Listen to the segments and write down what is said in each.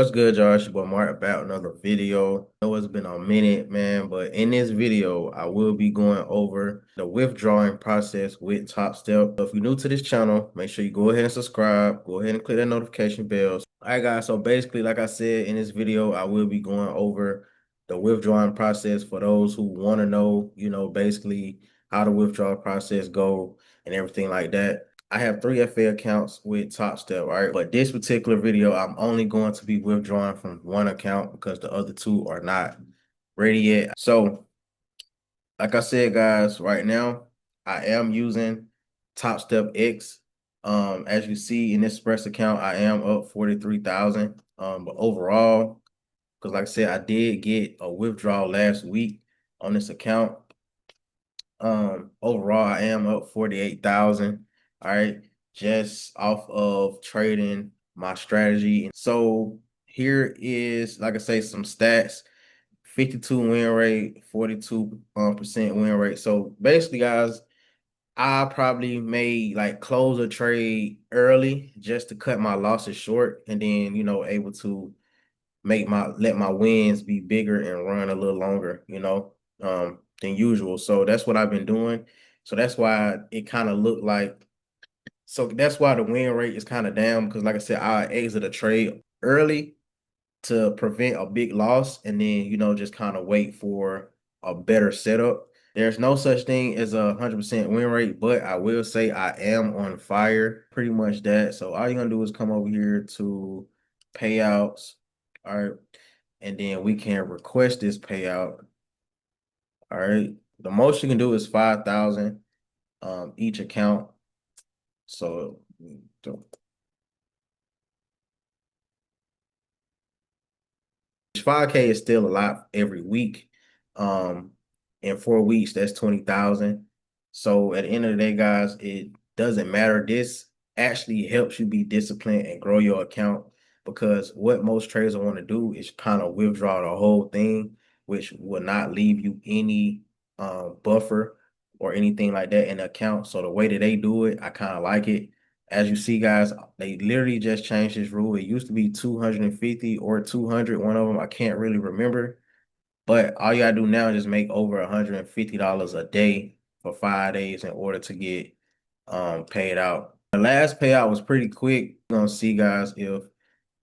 What's good, y'all? It's your boy Mark about another video. I know it's been a minute, man, but in this video, I will be going over the withdrawing process with TopStep. So if you're new to this channel, make sure you go ahead and subscribe. Go ahead and click that notification bell. All right, guys. So basically, like I said, in this video, I will be going over the withdrawing process for those who want to know, basically how the withdrawal process go and everything like that. I have 3 FA accounts with TopStep, right? But this particular video, I'm only going to be withdrawing from one account because the other two are not ready yet. So, like I said, guys, right now, I am using TopStep X. As you see in this Express account, I am up 43,000. But overall, because like I said, I did get a withdrawal last week on this account. Overall, I am up 48,000. All right, just off of trading my strategy. And so here is, like I say, some stats: 52 win rate, 42% win rate. So basically, guys, I probably may like close a trade early just to cut my losses short, and then able to let my wins be bigger and run a little longer, than usual. So that's what I've been doing. So that's why it kind of looked like, so that's why the win rate is kind of down, because like I said, I exit a trade early to prevent a big loss, and then, just kind of wait for a better setup. There's no such thing as a 100% win rate, but I will say I am on fire, pretty much that. So all you're gonna do is come over here to payouts, all right, and then we can request this payout. All right, the most you can do is 5,000 each account. So 5K is still a lot every week. In 4 weeks, that's 20,000. So at the end of the day, guys, it doesn't matter. This actually helps you be disciplined and grow your account, because what most traders want to do is kind of withdraw the whole thing, which will not leave you any buffer or anything like that in the account. So the way that they do it, I kind of like it. As you see, guys, they literally just changed this rule. It used to be 250 or 200, one of them. I can't really remember. But all you gotta do now is just make over $150 a day for 5 days in order to get paid out. The last payout was pretty quick. We're gonna see, guys, if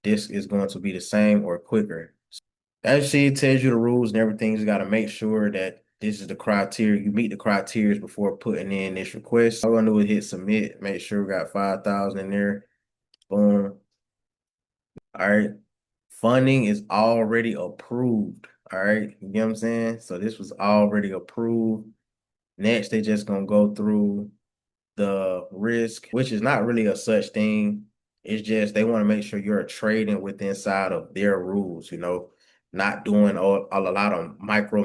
this is going to be the same or quicker. As you see, it tells you the rules and everything. You just got to make sure that this is the criteria. You meet the criteria before putting in this request. All we're gonna do is hit submit. Make sure we got 5,000 in there. Boom. All right. Funding is already approved. All right. You get what I'm saying? So this was already approved. Next, they just gonna go through the risk, which is not really a such thing. It's just they want to make sure you're trading within inside of their rules, not doing a lot of micro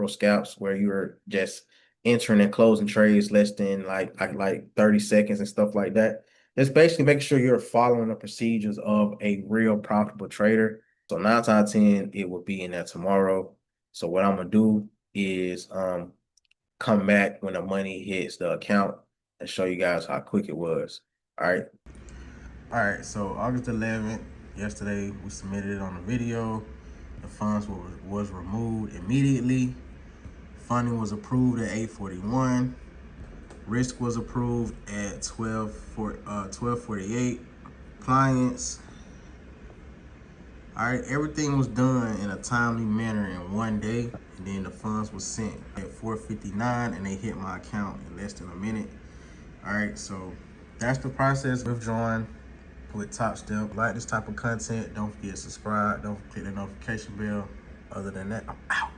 scalps where you're just entering and closing trades less than like 30 seconds and stuff like that. It's basically making sure you're following the procedures of a real profitable trader. So 9 times 10, it will be in there tomorrow. So what I'm gonna do is come back when the money hits the account and show you guys how quick it was. All right. All right. So August 11th, yesterday, we submitted it on the video. The funds was removed immediately. Funding was approved at 8:41. Risk was approved at 12:48. Clients. All right, everything was done in a timely manner in one day, and then the funds was sent at 4:59, and they hit my account in less than a minute. All right, so that's the process of withdrawing with TopStep. Like this type of content, don't forget to subscribe, don't click the notification bell. Other than that, I'm out.